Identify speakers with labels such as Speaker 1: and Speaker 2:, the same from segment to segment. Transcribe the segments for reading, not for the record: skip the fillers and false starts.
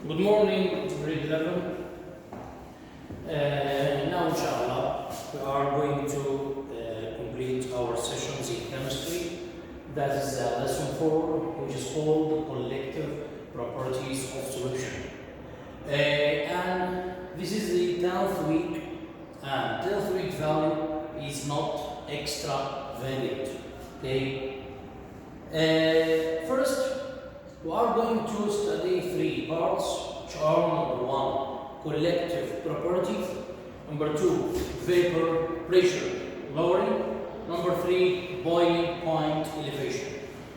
Speaker 1: Good morning, grade 11. Now, inshallah, we are going to complete our sessions in chemistry. That is lesson 4, which is called collective properties of solution. And this is the 10th week, and 10th week value is not extravagant. Okay. First, we are going to study 3 parts, which are number 1, collective properties, number 2, vapor pressure lowering, number 3, boiling point elevation.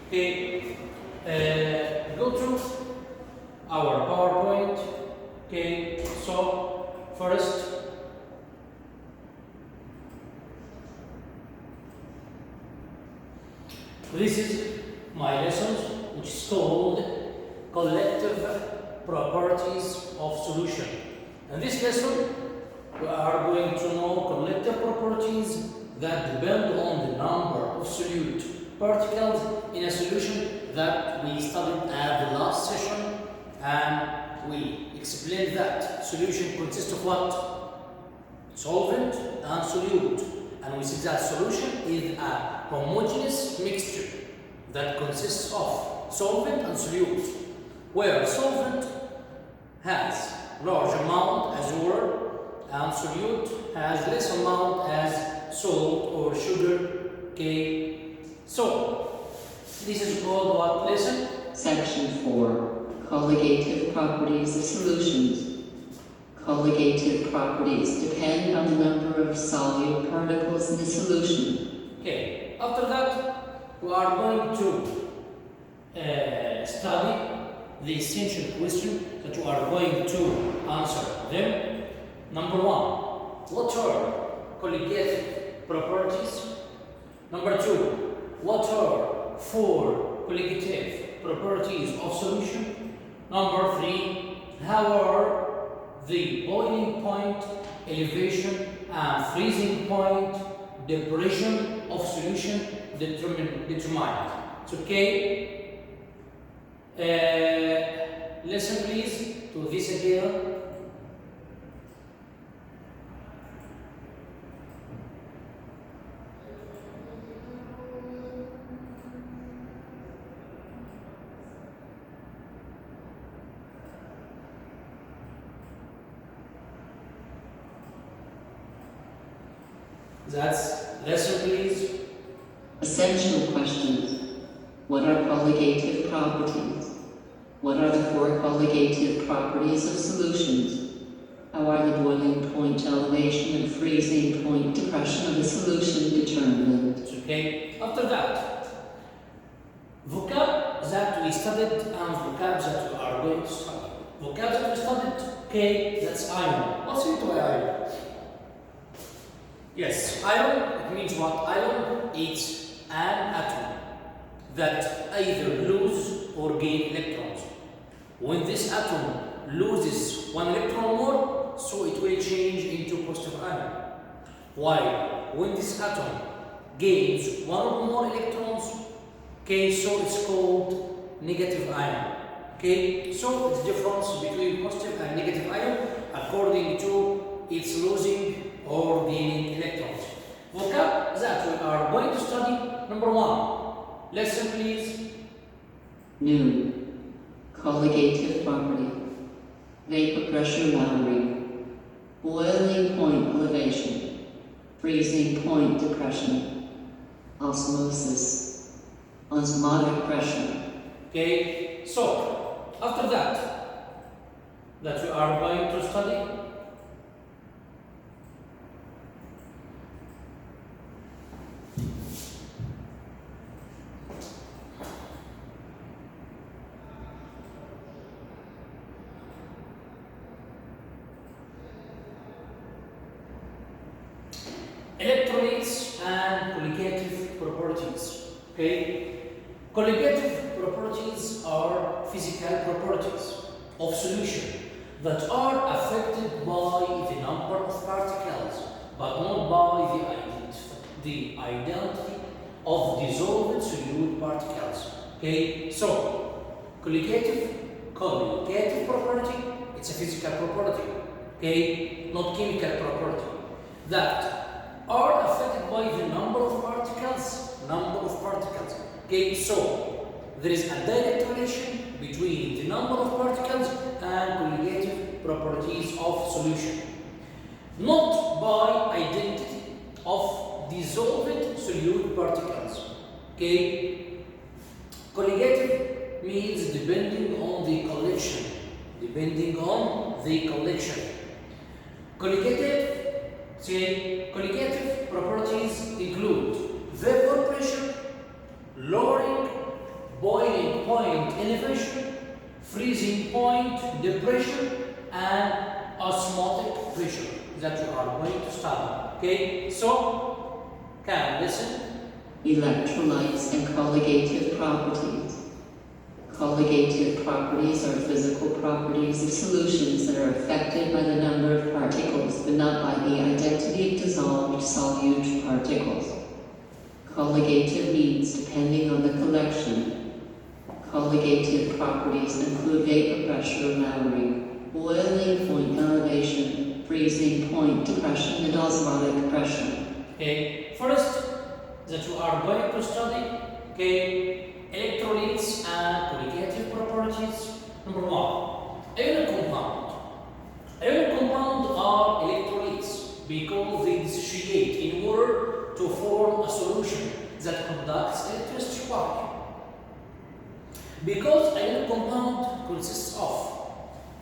Speaker 1: Okay, go to our PowerPoint. Okay, so first, this is my lessons, which is called collective properties of solution. In this lesson, we are going to know collective properties that depend on the number of solute particles in a solution that we studied at the last session, and we explained that solution consists of what? Solvent and solute. And we said that solution is a homogeneous mixture that consists of solvent and solute, where solvent has large amount as water and solute has less amount as salt or sugar. Okay, so this is called what lesson?
Speaker 2: Section 4. Collegative properties of solutions. Collegative properties depend on the number of solute particles in the solution.
Speaker 1: Okay, after that, we are going to study the essential question that we are going to answer them. Number 1, what are collegative properties? Number 2, what are 4 collegative properties of solution? Number 3, how are the boiling point elevation and freezing point depression of solution determined? It's okay. Listen please to this again. That's lesson please.
Speaker 2: Essential questions. What are collegative properties? What are the 4 collegative properties of solutions? How are the boiling point elevation and freezing point depression of the solution determined?
Speaker 1: It's okay. After that, vocab that we studied and vocab that we are going to study. Vocab that we studied, okay, that's iron. What's it by iron? Yes, iron, it means what? Iron is an atom that either lose or gain electrons. When this atom loses 1 electron more, so it will change into positive ion. While when this atom gains 1 or more electrons, okay, so it's called negative ion. Okay, so it's the difference between positive and negative ion according to its losing or gaining electrons. Vocab that we are going to study. Number 1, lesson please.
Speaker 2: New. Collegative property. Vapor pressure lowering. Boiling point elevation. Freezing point depression. Osmosis. Osmotic pressure.
Speaker 1: Okay, so after that we are going to study. Electrolytes and collegative properties. Okay, collegative properties are physical properties of solution that are affected by the number of particles, but not by the identity of dissolved solute particles. Okay, so collegative colligative property, it's a physical property, okay, not chemical property, that are affected by the number of particles, okay, so there is a direct relation between the number of particles and colligative properties of solution, not by identity of dissolved solute particles, okay. Colligative means depending on the collection, colligative properties include vapor pressure, lowering, boiling point elevation, freezing point depression, and osmotic pressure that you are going to study. Okay, so can listen.
Speaker 2: Electrolytes and colligative properties. Colligative properties are physical properties of solutions that are affected by the number of particles, but not by the identity of dissolved solute particles. Colligative means depending on the collection. Colligative properties include vapor pressure lowering, boiling point elevation, freezing point depression, and osmotic pressure.
Speaker 1: Okay, first that you are going to study, okay, electrolytes and colligative properties. Number one, ionic compound. Ionic compound are electrolytes because they dissociate in water to form a solution that conducts electricity. Why? Because ionic compound consists of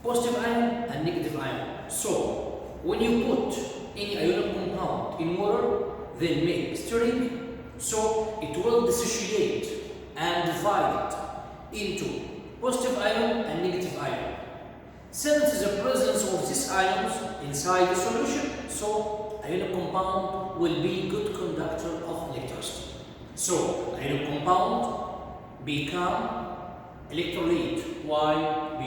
Speaker 1: positive ion and negative ion. So when you put any ionic compound in water, they make stirring, so it will dissociate and divide it into positive ion and negative ion. Since the presence of these ions inside the solution, so ionic compound will be good conductor of electricity. So ionic compound become electrolyte. Why?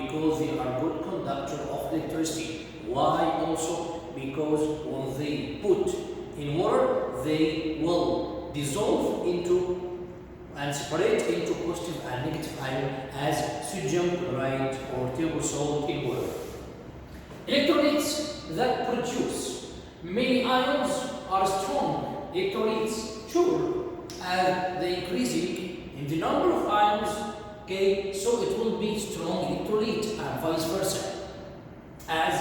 Speaker 1: Because they are good conductor of electricity. Why also? Because when they put in water, they will dissolve into and separate into positive and negative ion as sodium chloride or table salt in water. Electrolytes that produce many ions are strong electrolytes, sure, as they increasing in the number of ions, okay, so it will be strong electrolyte and vice versa. As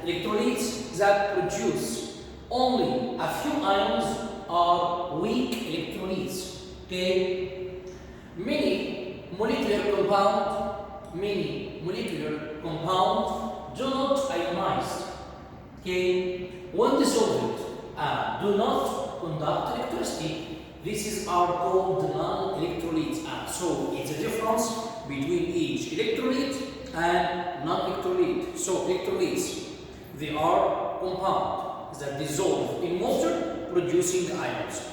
Speaker 1: electrolytes that produce only a few ions are weak electrolytes, okay. Many molecular compounds do not ionize, okay. When dissolved and do not conduct electricity, this is called non-electrolytes. So it's a difference between each electrolyte and non-electrolyte. So electrolytes, they are compounds that dissolve in water producing ions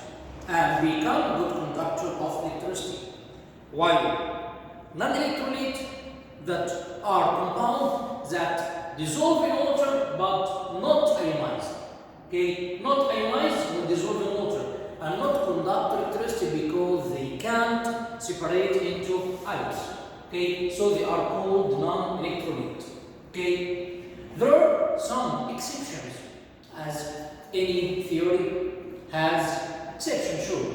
Speaker 1: and become good conductor of electricity. While non-electrolyte that are compounds that dissolve in water but not ionized. Okay, not ionized when dissolve in water and not conduct electricity because they can't separate into ions. Okay, so they are called non-electrolyte. Okay, there are some exceptions, as any theory has exceptions, sure.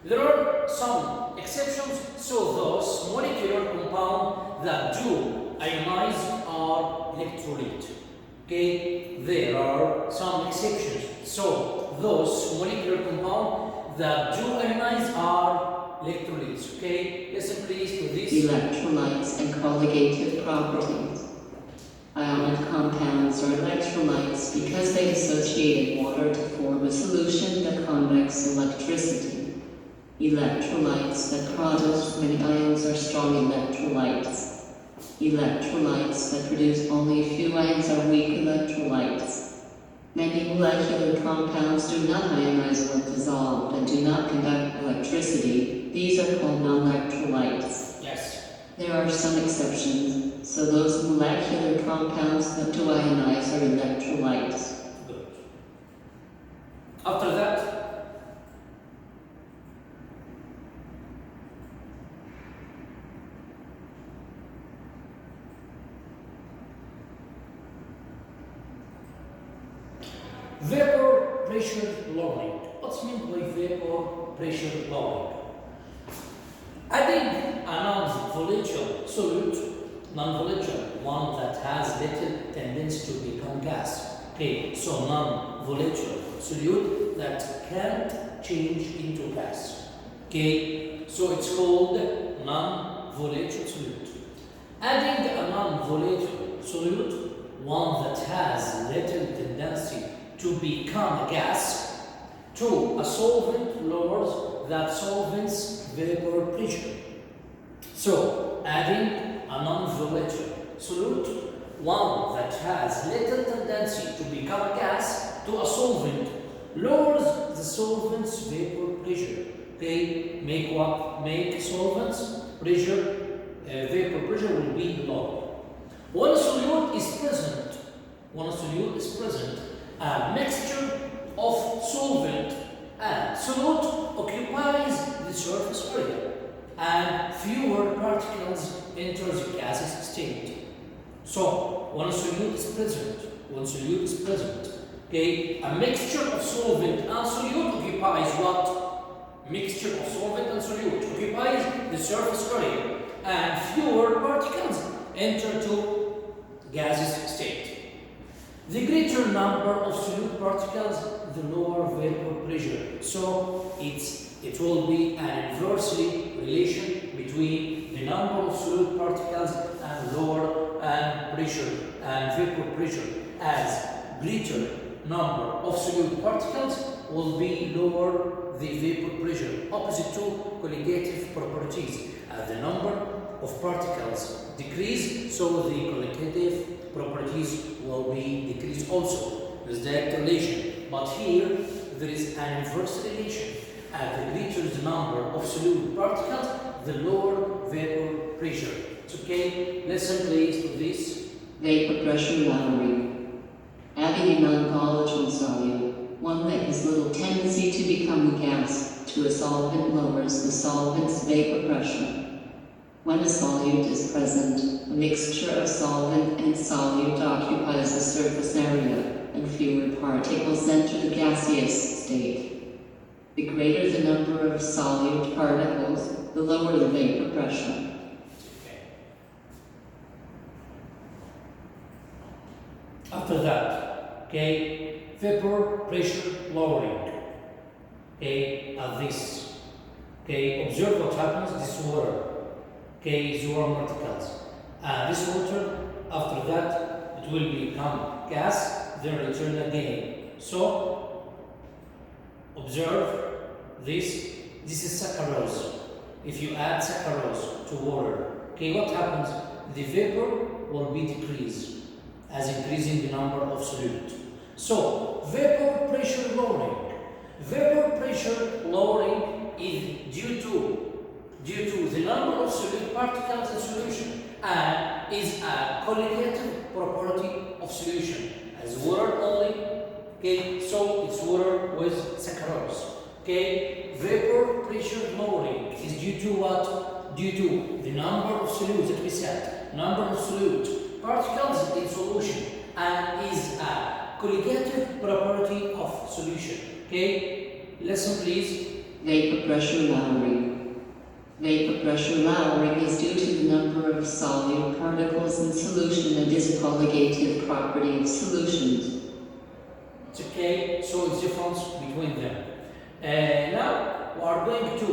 Speaker 1: There are some exceptions, so those molecular compounds that do ionize are electrolyte. Okay, there are some exceptions. So those molecular compounds that do ionize are electrolytes. Okay, listen please to this.
Speaker 2: Electrolytes and colligative properties. Ionic compounds are electrolytes because they dissociate in water to form a solution that conducts electricity. Electrolytes that produce many ions are strong electrolytes. Electrolytes that produce only a few ions are weak electrolytes. Many molecular compounds do not ionize when dissolved and do not conduct electricity. These are called non-electrolytes.
Speaker 1: Yes.
Speaker 2: There are some exceptions, so those molecular compounds that do ionize are electrolytes.
Speaker 1: Good. After that, Vapor pressure lowering. What's meant by vapor pressure lowering? Adding a non-volatile solute, non-volatile, one that has little tendency to become gas. Okay, so non-volatile solute that can't change into gas. Okay, so it's called non-volatile solute. Adding a non-volatile solute, one that has little tendency to become a gas, to a solvent lowers that solvent's vapor pressure. So, adding a non-volatile solute, one that has little tendency to become a gas, to a solvent lowers the solvent's vapor pressure. Okay, make solvents pressure, vapor pressure will be low. When a solute is present, a mixture of solvent and solute occupies the surface area, and fewer particles enter the gaseous state. So, when a solute is present, okay, a mixture of solvent and solute occupies what? Mixture of solvent and solute occupies the surface area, and fewer particles enter to gaseous state. The greater number of solute particles, the lower vapor pressure. So it will be an inversely relation between the number of solute particles and lower pressure and vapor pressure, as greater number of solute particles will be lower the vapor pressure, opposite to colligative properties. As the number of particles decrease, so the colligative properties will be decreased also. There's direct relation, but here there is an inverse relation. As the greater the number of solute particles, the lower vapor pressure. It's okay? Listen please to this.
Speaker 2: Vapor pressure lowering. Adding a non-volatile solute, one that has little tendency to become a gas, to a solvent lowers the solvent's vapor pressure. When a solute is present, a mixture of solvent and solute occupies the surface area, and fewer particles enter the gaseous state. The greater the number of solute particles, the lower the vapor pressure.
Speaker 1: After that, okay, vapor pressure lowering. Okay, at this. Okay, observe what happens. This water. Okay, is warm particles. This water, after that, it will become gas, then return again. So, observe this. This is saccharose. If you add saccharose to water, okay, what happens? The vapor will be decreased, as increasing the number of solute. So, vapor pressure lowering. Vapor pressure lowering is due to the number of solute particles in solution, and is a colligative property of solution. As water only, okay, so it's water with saccharose. Okay, vapor pressure lowering is due to what? Due to the number of solutes that we said, number of solute particles in solution, and is a colligative property of solution. Okay, listen please.
Speaker 2: Vapor pressure lowering. Vapor pressure lowering is due to the number of solute particles in solution and is a colligative property of solutions.
Speaker 1: It's okay, so it's difference between them. Now we are going to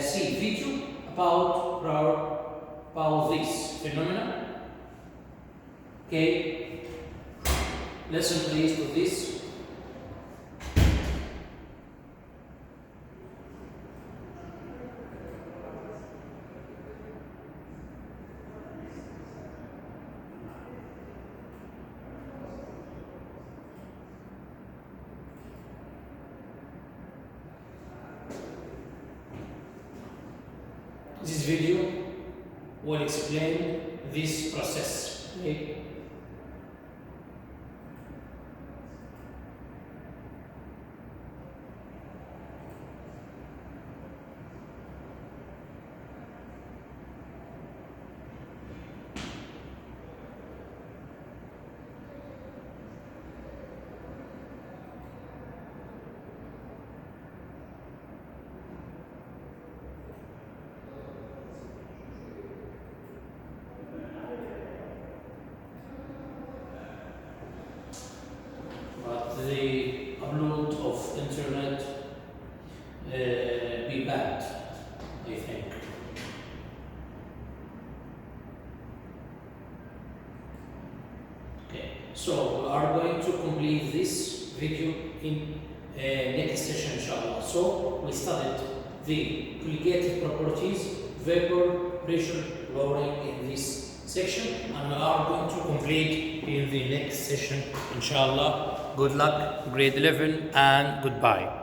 Speaker 1: see video about this phenomenon. Okay, listen please to this. This video will explain this process. Okay? So we are going to complete this video in next session, inshallah. So we studied the collegative properties, vapor, pressure, lowering in this section, and we are going to complete in the next session, inshallah. Good luck, grade 11, and goodbye.